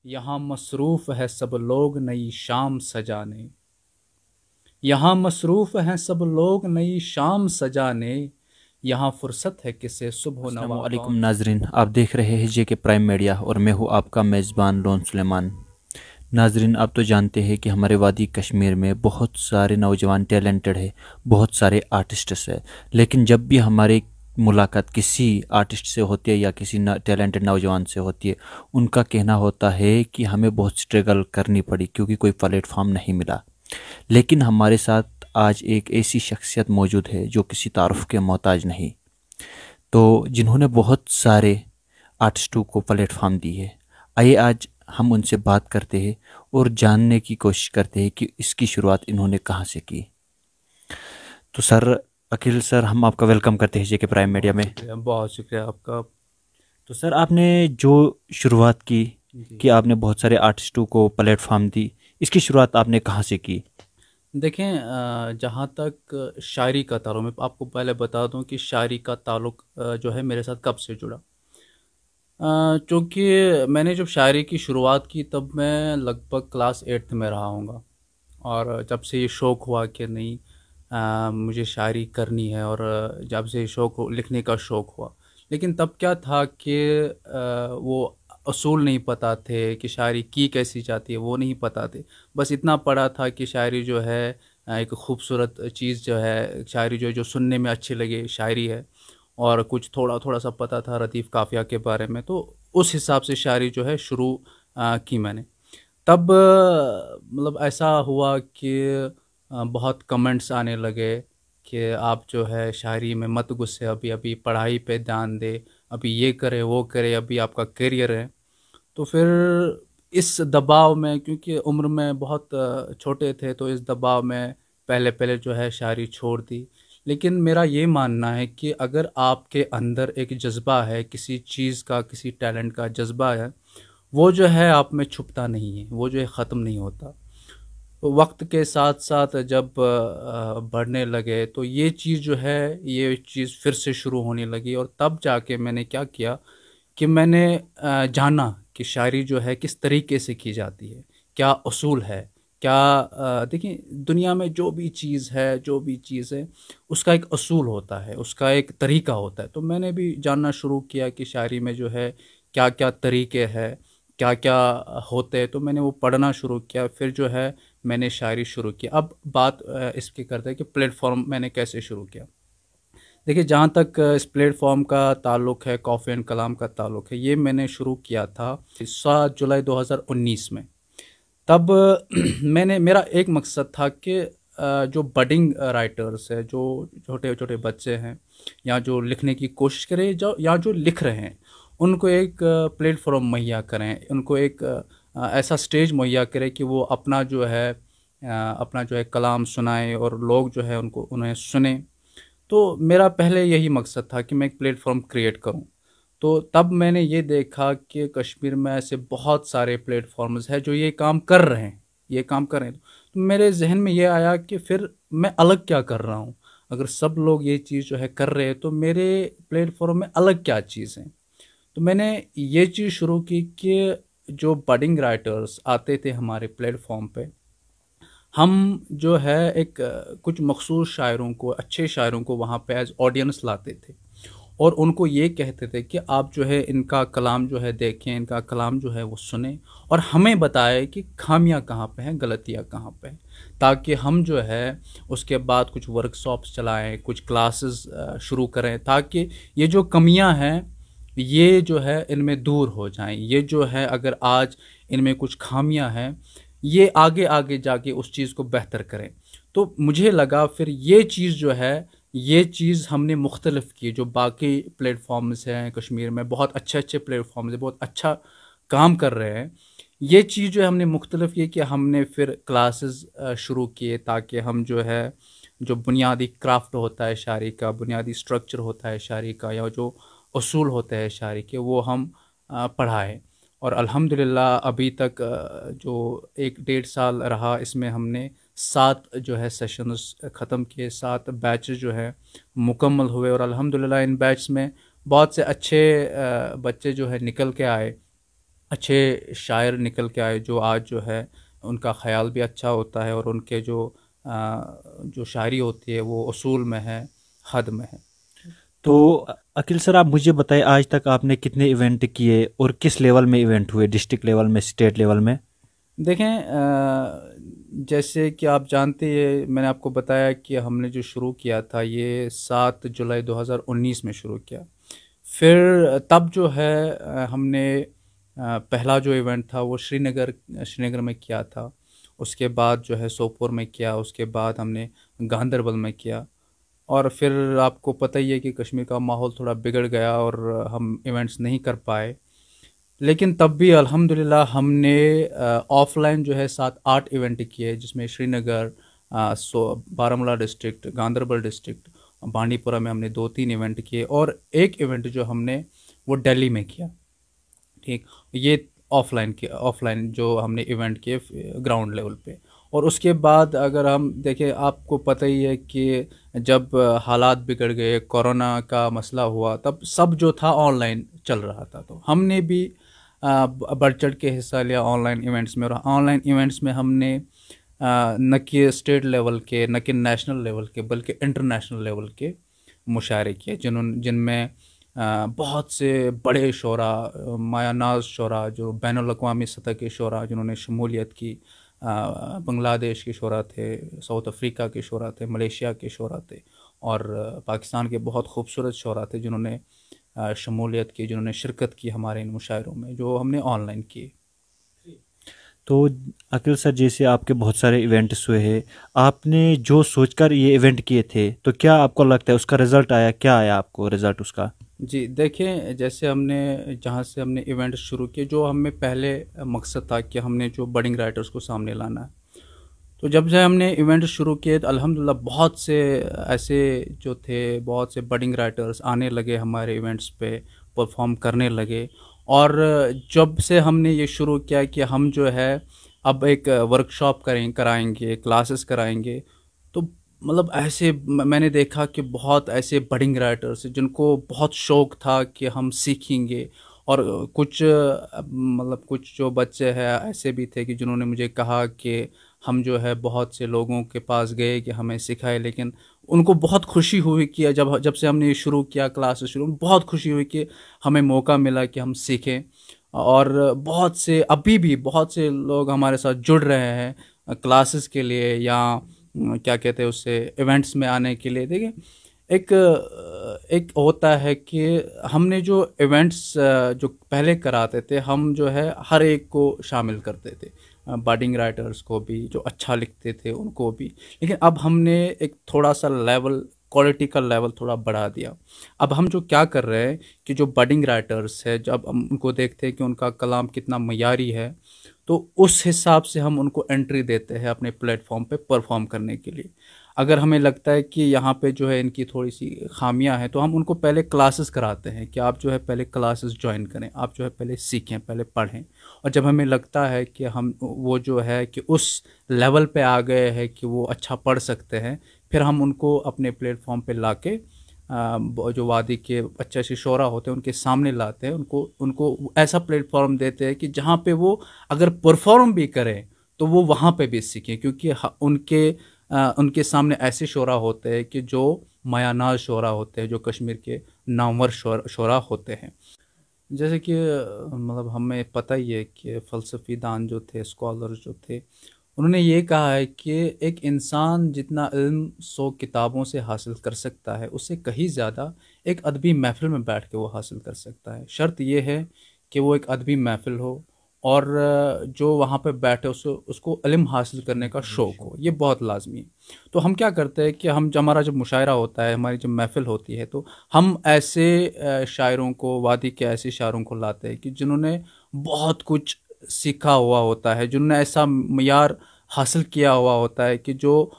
یہاں مصروف ہے سب لوگ نئی شام سجانے، یہاں مصروف ہیں سب لوگ نئی شام سجانے، یہاں فرصت ہے کسے صبح و السلام نوا علیکم کون ناظرین، آپ دیکھ رہے ہیں جے کے پرائم میڈیا اور میں ہوں آپ کا میزبان لون سلیمان۔ ناظرین، آپ تو جانتے ہیں کہ ہمارے وادی کشمیر میں بہت سارے نوجوان ٹیلنٹڈ ہیں، بہت سارے آرٹسٹس ہیں، لیکن جب بھی ہماری ملاقات کسی آرٹسٹ سے ہوتی ہے یا کسی ٹیلنٹڈ نوجوان سے ہوتی ہے، ان کا کہنا ہوتا ہے کہ ہمیں بہت سٹرگل کرنی پڑی کیونکہ کوئی پلیٹ فارم نہیں ملا۔ لیکن ہمارے ساتھ آج ایک ایسی شخصیت موجود ہے جو کسی تعارف کے محتاج نہیں، تو جنہوں نے بہت سارے آرٹسٹوں کو پلیٹ فارم دی ہے۔ آئیے آج ہم ان سے بات کرتے ہیں اور جاننے کی کوشش کرتے ہیں کہ اس کی شروعات انہوں نے کہاں سے کی۔ تو سر عقیل سر، ہم آپ کا ویلکم کرتے ہیں جے کے پرائم میڈیا بہت میں۔ شکریہ، بہت شکریہ آپ کا۔ تو سر، آپ نے جو شروعات کی جی، کہ آپ نے بہت سارے آرٹسٹوں کو پلیٹ فارم دی، اس کی شروعات آپ نے کہاں سے کی؟ دیکھیں، جہاں تک شاعری کا تعلق، میں آپ کو پہلے بتا دوں کہ شاعری کا تعلق جو ہے میرے ساتھ کب سے جڑا۔ چونکہ میں نے جب شاعری کی شروعات کی تب میں لگ بھگ کلاس 8 میں رہا ہوں گا، اور جب سے یہ شوق ہوا کہ نہیں، مجھے شاعری کرنی ہے، اور جب سے شوق لکھنے کا شوق ہوا، لیکن تب کیا تھا کہ وہ اصول نہیں پتہ تھے کہ شاعری کی کیسی جاتی ہے، وہ نہیں پتہ تھے۔ بس اتنا پڑھا تھا کہ شاعری جو ہے ایک خوبصورت چیز جو ہے، شاعری جو سننے میں اچھی لگے شاعری ہے، اور کچھ تھوڑا تھوڑا سا پتہ تھا ردیف قافیہ کے بارے میں، تو اس حساب سے شاعری جو ہے شروع کی میں نے۔ تب مطلب ایسا ہوا کہ بہت کمنٹس آنے لگے کہ آپ جو ہے شاعری میں مت گھسے، ابھی ابھی پڑھائی پہ دھیان دے، ابھی یہ کرے وہ کرے، ابھی آپ کا کیریئر ہے۔ تو پھر اس دباؤ میں، کیونکہ عمر میں بہت چھوٹے تھے، تو اس دباؤ میں پہلے پہلے جو ہے شاعری چھوڑ دی۔ لیکن میرا یہ ماننا ہے کہ اگر آپ کے اندر ایک جذبہ ہے، کسی چیز کا، کسی ٹیلنٹ کا جذبہ ہے، وہ جو ہے آپ میں چھپتا نہیں ہے، وہ جو ہے ختم نہیں ہوتا۔ وقت کے ساتھ ساتھ جب بڑھنے لگے تو یہ چیز جو ہے، یہ چیز پھر سے شروع ہونے لگی، اور تب جا کے میں نے کیا کیا کہ میں نے جانا کہ شاعری جو ہے کس طریقے سے کی جاتی ہے، کیا اصول ہے، کیا دیکھیں دنیا میں جو بھی چیز ہے، جو بھی چیز ہے، اس کا ایک اصول ہوتا ہے، اس کا ایک طریقہ ہوتا ہے۔ تو میں نے بھی جاننا شروع کیا کہ شاعری میں جو ہے کیا کیا طریقے ہے، کیا کیا ہوتے ہیں، تو میں نے وہ پڑھنا شروع کیا، پھر جو ہے میں نے شاعری شروع کی۔ اب بات اس کی کرتے ہیں کہ پلیٹ فارم میں نے کیسے شروع کیا۔ دیکھیے، جہاں تک اس پلیٹ فارم کا تعلق ہے، کافی اینڈ کلام کا تعلق ہے، یہ میں نے شروع کیا تھا 7 جولائی 2019 میں۔ تب میرا ایک مقصد تھا کہ جو بڈنگ رائٹرز ہے، جو چھوٹے چھوٹے بچے ہیں، یا جو لکھنے کی کوشش کرے، یا جو لکھ رہے ہیں، ان کو ایک پلیٹ فارم مہیا کریں، ان کو ایک ایسا سٹیج مہیا کرے کہ وہ اپنا جو ہے کلام سنائیں، اور لوگ جو ہے انہیں سنیں۔ تو میرا پہلے یہی مقصد تھا کہ میں ایک پلیٹ فارم کریٹ کروں۔ تو تب میں نے یہ دیکھا کہ کشمیر میں ایسے بہت سارے پلیٹ فارمز ہیں جو یہ کام کر رہے ہیں، یہ کام کر رہے ہیں۔ تو میرے ذہن میں یہ آیا کہ پھر میں الگ کیا کر رہا ہوں؟ اگر سب لوگ یہ چیز جو ہے کر رہے ہیں، تو میرے پلیٹ فارم میں الگ کیا چیز ہے؟ تو میں نے یہ چیز شروع کی کہ جو بڈنگ رائٹرز آتے تھے ہمارے پلیٹ فارم پہ، ہم جو ہے ایک کچھ مخصوص شاعروں کو، اچھے شاعروں کو وہاں پہ ایز آڈینس لاتے تھے، اور ان کو یہ کہتے تھے کہ آپ جو ہے ان کا کلام جو ہے دیکھیں، ان کا کلام جو ہے وہ سنیں، اور ہمیں بتائیں کہ خامیاں کہاں پہ ہیں، غلطیاں کہاں پہ ہیں، تاکہ ہم جو ہے اس کے بعد کچھ ورک شاپس چلائیں، کچھ کلاسز شروع کریں، تاکہ یہ جو کمیاں ہیں یہ جو ہے ان میں دور ہو جائیں۔ یہ جو ہے اگر آج ان میں کچھ خامیاں ہیں، یہ آگے آگے جا کے اس چیز کو بہتر کریں۔ تو مجھے لگا پھر یہ چیز جو ہے، یہ چیز ہم نے مختلف کی، جو باقی پلیٹ فارمز ہیں کشمیر میں، بہت اچھے اچھے پلیٹ فارمز ہیں، بہت اچھا کام کر رہے ہیں، یہ چیز جو ہے ہم نے مختلف کی کہ ہم نے پھر کلاسز شروع کیے، تاکہ ہم جو ہے جو بنیادی کرافٹ ہوتا ہے شاعری کا، بنیادی سٹرکچر ہوتا ہے شاعری کا، یا جو اصول ہوتے ہیں شاعری کے، وہ ہم پڑھائیں۔ اور الحمدللہ ابھی تک جو 1 ڈیڑھ سال رہا، اس میں ہم نے 7 جو ہے سیشنز ختم کیے، 7 بیچز جو ہے مکمل ہوئے، اور الحمدللہ ان بیچز میں بہت سے اچھے بچے جو ہے نکل کے آئے، اچھے شاعر نکل کے آئے جو آج جو ہے ان کا خیال بھی اچھا ہوتا ہے اور ان کے جو شاعری ہوتی ہے وہ اصول میں ہے، حد میں ہے. تو عقیل سر آپ مجھے بتائیں آج تک آپ نے کتنے ایونٹ کیے اور کس لیول میں ایونٹ ہوئے، ڈسٹرکٹ لیول میں، اسٹیٹ لیول میں؟ دیکھیں جیسے کہ آپ جانتے ہیں، میں نے آپ کو بتایا کہ ہم نے جو شروع کیا تھا یہ 7 جولائی 2019 میں شروع کیا. پھر تب جو ہے ہم نے پہلا جو ایونٹ تھا وہ شری نگر میں کیا تھا. اس کے بعد جو ہے سوپور میں کیا، اس کے بعد ہم نے گاندربل میں کیا. اور پھر آپ کو پتہ ہی ہے کہ کشمیر کا ماحول تھوڑا بگڑ گیا اور ہم ایونٹس نہیں کر پائے. لیکن تب بھی الحمدللہ ہم نے آف لائن جو ہے 7-8 ایونٹ کیے، جس میں شری نگر، بارہمولہ ڈسٹرکٹ، گاندربل ڈسٹرکٹ، بانڈی پورہ میں ہم نے 2-3 ایونٹ کیے، اور ایک ایونٹ جو ہم نے وہ دہلی میں کیا. ٹھیک، یہ آف لائن جو ہم نے ایونٹ کیے گراؤنڈ لیول پہ. اور اس کے بعد اگر ہم دیکھیں، آپ کو پتہ ہی ہے کہ جب حالات بگڑ گئے، کورونا کا مسئلہ ہوا، تب سب جو تھا آن لائن چل رہا تھا. تو ہم نے بھی بڑھ چڑھ کے حصہ لیا آن لائن ایونٹس میں. اور آن لائن ایونٹس میں ہم نے نہ کہ اسٹیٹ لیول کے، نہ کہ نیشنل لیول کے، بلکہ انٹرنیشنل لیول کے مشاعرے کیے، جن میں بہت سے بڑے شعراء، مایہ ناز شعراء، جو بین الاقوامی سطح کے شعراء جنہوں نے شمولیت کی. بنگلہ دیش کے شعراء تھے، ساؤتھ افریقہ کے شعراء تھے، ملیشیا کے شعراء تھے، اور پاکستان کے بہت خوبصورت شعراء تھے جنہوں نے شمولیت کی، جنہوں نے شرکت کی ہمارے ان مشاعروں میں جو ہم نے آن لائن کیے. تو عقیل سر، جیسے آپ کے بہت سارے ایونٹس ہوئے ہیں، آپ نے جو سوچ کر یہ ایونٹ کیے تھے، تو کیا آپ کو لگتا ہے اس کا رزلٹ آیا؟ کیا آیا آپ کو رزلٹ اس کا؟ جی دیکھیں، جیسے ہم نے جہاں سے ہم نے ایونٹ شروع کیے، جو ہمیں پہلے مقصد تھا کہ ہم نے جو بڈنگ رائٹرز کو سامنے لانا ہے. تو جب سے ہم نے ایونٹ شروع کیے تو الحمدللہ بہت سے ایسے جو تھے، بہت سے بڈنگ رائٹرز آنے لگے ہمارے ایونٹس پہ، پرفارم کرنے لگے. اور جب سے ہم نے یہ شروع کیا کہ ہم جو ہے اب ایک ورکشاپ کرائیں گے، کلاسز کرائیں گے، تو مطلب ایسے میں نے دیکھا کہ بہت ایسے بڈنگ رائٹرز جن کو بہت شوق تھا کہ ہم سیکھیں گے. اور کچھ کچھ جو بچے ہیں ایسے بھی تھے کہ جنہوں نے مجھے کہا کہ ہم جو ہے بہت سے لوگوں کے پاس گئے کہ ہمیں سکھائے، لیکن ان کو بہت خوشی ہوئی کہ جب سے ہم نے یہ شروع کیا، کلاسز شروع، بہت خوشی ہوئی کہ ہمیں موقع ملا کہ ہم سیکھیں. اور بہت سے ابھی بھی بہت سے لوگ ہمارے ساتھ جڑ رہے ہیں کلاسز کے لیے، یا کیا کہتے ہیں اس سے ایونٹس میں آنے کے لیے. دیکھیں، ایک ہوتا ہے کہ ہم نے جو ایونٹس جو پہلے کراتے تھے، ہم جو ہے ہر ایک کو شامل کرتے تھے، بڈنگ رائٹرز کو بھی، جو اچھا لکھتے تھے ان کو بھی. لیکن اب ہم نے ایک تھوڑا سا لیول، کوالٹی کا لیول تھوڑا بڑھا دیا. اب ہم جو کیا کر رہے ہیں کہ جو بڈنگ رائٹرز ہے، جب ہم ان کو دیکھتے ہیں کہ ان کا کلام کتنا معیاری ہے، تو اس حساب سے ہم ان کو انٹری دیتے ہیں اپنے پلیٹ فارم پہ پرفارم کرنے کے لیے. اگر ہمیں لگتا ہے کہ یہاں پہ جو ہے ان کی تھوڑی سی خامیاں ہیں، تو ہم ان کو پہلے کلاسز کراتے ہیں کہ آپ جو ہے پہلے کلاسز جوائن کریں، آپ جو ہے پہلے سیکھیں، پہلے پڑھیں. اور جب ہمیں لگتا ہے کہ وہ جو ہے کہ اس لیول پہ آ گئے ہیں کہ وہ اچھا پڑھ سکتے ہیں، پھر ہم ان کو اپنے پلیٹ فارم پہ لا کے جو وادی کے اچھے اچھے شعراء ہوتے ہیں ان کے سامنے لاتے ہیں، ان کو ایسا پلیٹ فارم دیتے ہیں کہ جہاں پہ وہ اگر پرفارم بھی کریں تو وہ وہاں پہ بھی سیکھیں. کیونکہ ان کے سامنے ایسے شعراء ہوتے ہیں کہ جو مایہ ناز شعراء ہوتے ہیں، جو کشمیر کے نامور شعراء ہوتے ہیں. جیسے کہ ہمیں پتہ ہی ہے کہ فلسفی دان جو تھے، اسکالر جو تھے، انہوں نے یہ کہا ہے کہ ایک انسان جتنا علم 100 کتابوں سے حاصل کر سکتا ہے، اس سے کہیں زیادہ ایک ادبی محفل میں بیٹھ کے وہ حاصل کر سکتا ہے. شرط یہ ہے کہ وہ ایک ادبی محفل ہو، اور جو وہاں پہ بیٹھے اس کو علم حاصل کرنے کا شوق ہو. یہ بہت لازمی ہے. تو ہم کیا کرتے ہیں کہ ہمارا جب مشاعرہ ہوتا ہے، ہماری جب محفل ہوتی ہے، تو ہم ایسے شاعروں کو، وادی کے ایسے شاعروں کو لاتے ہیں کہ جنہوں نے بہت کچھ سیکھا ہوا ہوتا ہے، جنہوں نے ایسا معیار حاصل کیا ہوا ہوتا ہے کہ جو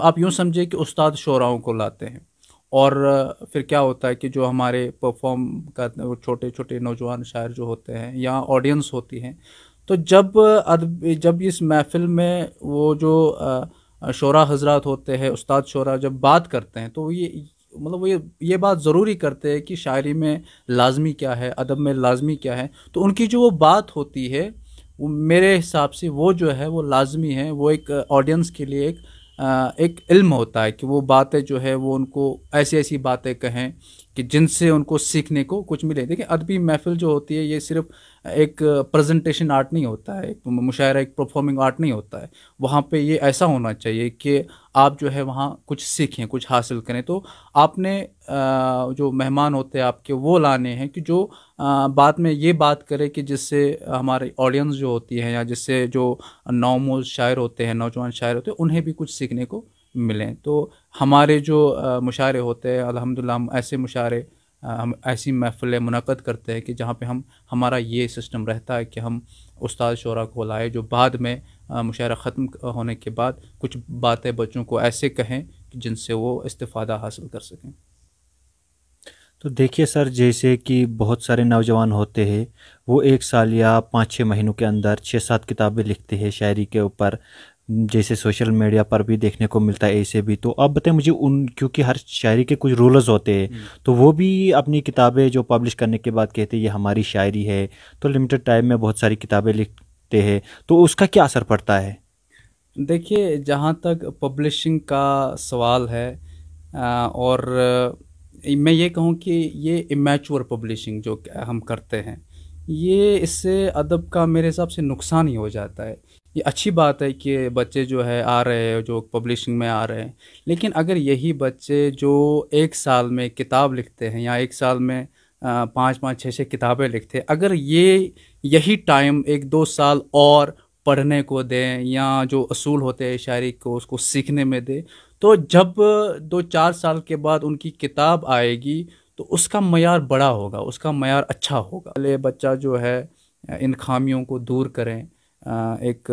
آپ یوں سمجھے کہ استاد شعراؤں کو لاتے ہیں. اور پھر کیا ہوتا ہے کہ جو ہمارے پرفارم کرتے ہیں وہ چھوٹے چھوٹے نوجوان شاعر جو ہوتے ہیں یا آڈینس ہوتی ہیں، تو جب اس محفل میں وہ جو شعراء حضرات ہوتے ہیں، استاد شعراء جب بات کرتے ہیں، تو مطلب وہ یہ بات ضروری کرتے ہیں کہ شاعری میں لازمی کیا ہے، ادب میں لازمی کیا ہے، تو ان کی جو وہ بات ہوتی ہے وہ میرے حساب سے وہ جو ہے وہ لازمی ہے، وہ ایک آڈینس کے لیے ایک علم ہوتا ہے کہ وہ باتیں جو ہے وہ ان کو ایسی ایسی باتیں کہیں کہ جن سے ان کو سیکھنے کو کچھ ملے. دیکھیں ادبی محفل جو ہوتی ہے یہ صرف ایک پریزنٹیشن آرٹ نہیں ہوتا ہے، ایک مشاعرہ، ایک پرفارمنگ آرٹ نہیں ہوتا ہے. وہاں پہ یہ ایسا ہونا چاہیے کہ آپ جو ہے وہاں کچھ سیکھیں، کچھ حاصل کریں. تو آپ نے جو مہمان ہوتے ہیں آپ کے وہ لانے ہیں کہ جو بعد میں یہ بات کرے کہ جس سے ہمارے آڈینس جو ہوتی ہے یا جس سے جو نوموز شاعر ہوتے ہیں، نوجوان شاعر ہوتے ہیں، انہیں بھی کچھ سیکھنے کو ملیں. تو ہمارے جو مشاعرے ہوتے ہیں الحمدللہ ہم ایسے مشاعرے، ہم ایسی محفلیں منعقد کرتے ہیں کہ جہاں پہ ہمارا یہ سسٹم رہتا ہے کہ ہم استاد شعراء کو لائے جو بعد میں مشاعرہ ختم ہونے کے بعد کچھ باتیں بچوں کو ایسے کہیں کہ جن سے وہ استفادہ حاصل کر سکیں. تو دیکھیے سر، جیسے کہ بہت سارے نوجوان ہوتے ہیں وہ 1 سال یا 5-6 مہینوں کے اندر 6-7 کتابیں لکھتے ہیں شاعری کے اوپر، جیسے سوشل میڈیا پر بھی دیکھنے کو ملتا ہے ایسے بھی. تو آپ بتائیں مجھے کیونکہ ہر شاعری کے کچھ رولز ہوتے ہیں، تو وہ بھی اپنی کتابیں جو پبلش کرنے کے بعد کہتے ہیں یہ ہماری شاعری ہے، تو لمیٹڈ ٹائم میں بہت ساری کتابیں لکھتے ہیں، تو اس کا کیا اثر پڑتا ہے؟ دیکھیے جہاں تک پبلشنگ کا سوال ہے، اور میں یہ کہوں کہ یہ امیچور پبلشنگ جو ہم کرتے ہیں، یہ اس سے ادب کا میرے حساب سے نقصان ہی ہو جاتا ہے. یہ اچھی بات ہے کہ بچے جو ہے آ رہے ہیں، جو پبلشنگ میں آ رہے ہیں، لیکن اگر یہی بچے جو 1 سال میں کتاب لکھتے ہیں یا 1 سال میں 5-5 6 6 کتابیں لکھتے ہیں، اگر یہی ٹائم 1-2 سال اور پڑھنے کو دیں یا جو اصول ہوتے ہیں شاعری کو اس کو سیکھنے میں دیں، تو جب 2-4 سال کے بعد ان کی کتاب آئے گی تو اس کا معیار بڑا ہوگا، اس کا معیار اچھا ہوگا. پہلے بچہ جو ہے ان خامیوں کو دور کریں، ایک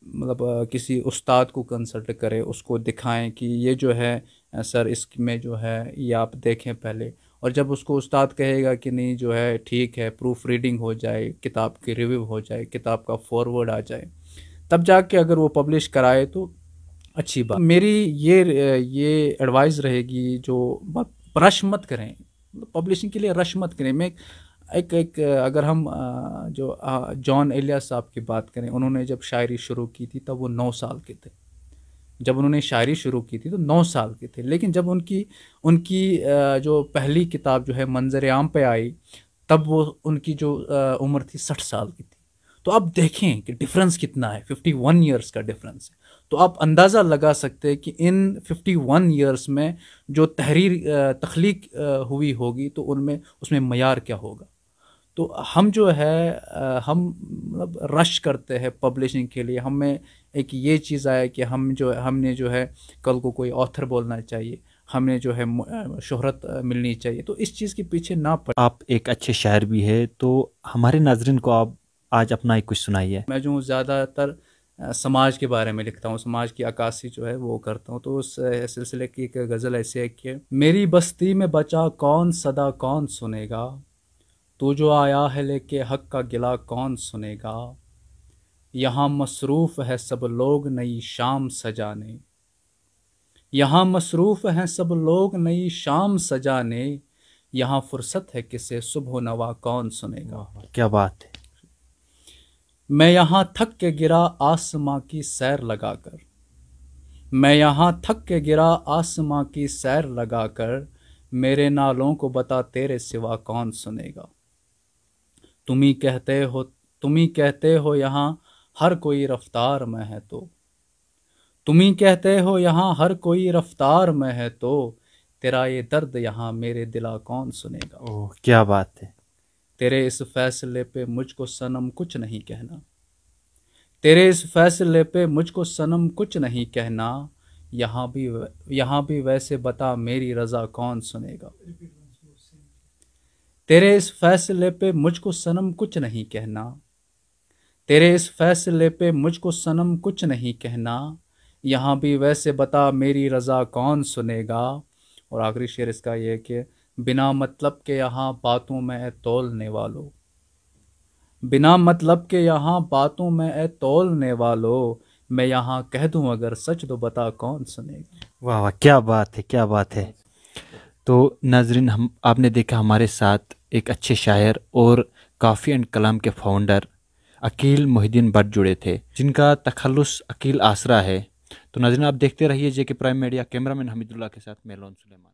مطلب کسی استاد کو کنسلٹ کرے، اس کو دکھائیں کہ یہ جو ہے سر اس میں جو ہے یہ آپ دیکھیں پہلے. اور جب اس کو استاد کہے گا کہ نہیں جو ہے ٹھیک ہے، پروف ریڈنگ ہو جائے، کتاب کی ریویو ہو جائے، کتاب کا فارورڈ آ جائے، تب جا کے اگر وہ پبلش کرائے تو اچھی بات. میری یہ ایڈوائز رہے گی جو رش مت کریں، پبلشنگ کے لیے رش مت کریں. میں ایک اگر ہم جو جان ایلیاس صاحب کی بات کریں، انہوں نے جب شاعری شروع کی تھی تب وہ 9 سال کے تھے. جب انہوں نے شاعری شروع کی تھی تو 9 سال کے تھے، لیکن جب ان کی جو پہلی کتاب جو ہے منظر عام پہ آئی تب وہ ان کی جو عمر تھی 60 سال کی تھی. تو آپ دیکھیں کہ ڈفرنس کتنا ہے، 51 ایئرس کا ڈفرنس ہے. تو آپ اندازہ لگا سکتے ہیں کہ ان 51 ایئرس میں جو تخلیق ہوئی ہوگی تو اس میں معیار کیا ہوگا. تو ہم جو ہے ہم مطلب رش کرتے ہیں پبلشنگ کے لیے. ہمیں ایک یہ چیز آیا کہ ہم نے جو ہے کل کو کوئی آتھر بولنا چاہیے، ہمیں جو ہے شہرت ملنی چاہیے، تو اس چیز کے پیچھے نہ پڑ. آپ ایک اچھے شاعر بھی ہے، تو ہمارے ناظرین کو آپ آج اپنا ایک کچھ سنائیے. میں جو زیادہ تر سماج کے بارے میں لکھتا ہوں، سماج کی عکاسی جو ہے وہ کرتا ہوں. تو اس سلسلے کی ایک غزل ایسے ہے کہ میری بستی میں بچا کون صدا کون سنے گا، تو جو آیا ہے لے کے حق کا گلہ کون سنے گا. یہاں مصروف ہے سب لوگ نئی شام سجانے، یہاں مصروف ہیں سب لوگ نئی شام سجانے، یہاں فرصت ہے کسے صبح و نوا کون سنے گا. کیا بات ہے. میں یہاں تھک کے گرا آسماں کی سیر لگا کر، میں یہاں تھک کے گرا آسماں کی سیر لگا کر، میرے نالوں کو بتا تیرے سوا کون سنے گا. تم ہی کہتے ہو یہاں ہر کوئی رفتار میں ہے، تو تم ہی کہتے ہو یہاں ہر کوئی رفتار میں ہے، تو تیرا یہ درد یہاں میرے دلا کون سنے گا. کیا بات ہے. تیرے اس فیصلے پہ مجھ کو صنم کچھ نہیں کہنا، تیرے اس فیصلے پہ مجھ کو صنم کچھ نہیں کہنا، یہاں بھی ویسے بتا میری رضا کون سنے گا. تیرے اس فیصلے پہ مجھ کو صنم کچھ نہیں کہنا، تیرے اس فیصلے پہ مجھ کو صنم کچھ نہیں کہنا، یہاں بھی ویسے بتا میری رضا کون سنے گا. اور آخری شعر اس کا یہ کہ بنا مطلب کے یہاں باتوں میں اے تولنے والو، بنا مطلب کے یہاں باتوں میں اے تولنے والو، میں یہاں کہہ دوں اگر سچ تو بتا کون سنے گا. واہ واہ، کیا بات ہے، کیا بات ہے. تو ناظرین، آپ نے دیکھا ہمارے ساتھ ایک اچھے شاعر اور کافی اینڈ کلام کے founder Aqeel Mohi Uddin but جڑے تھے، جن کا تخلص عقیل آسرا ہے۔ تو ناظرین، آپ دیکھتے رہیے JK پرائم میڈیا۔ کیمرہ مین حمید اللہ کے ساتھ میں لون سلیمان۔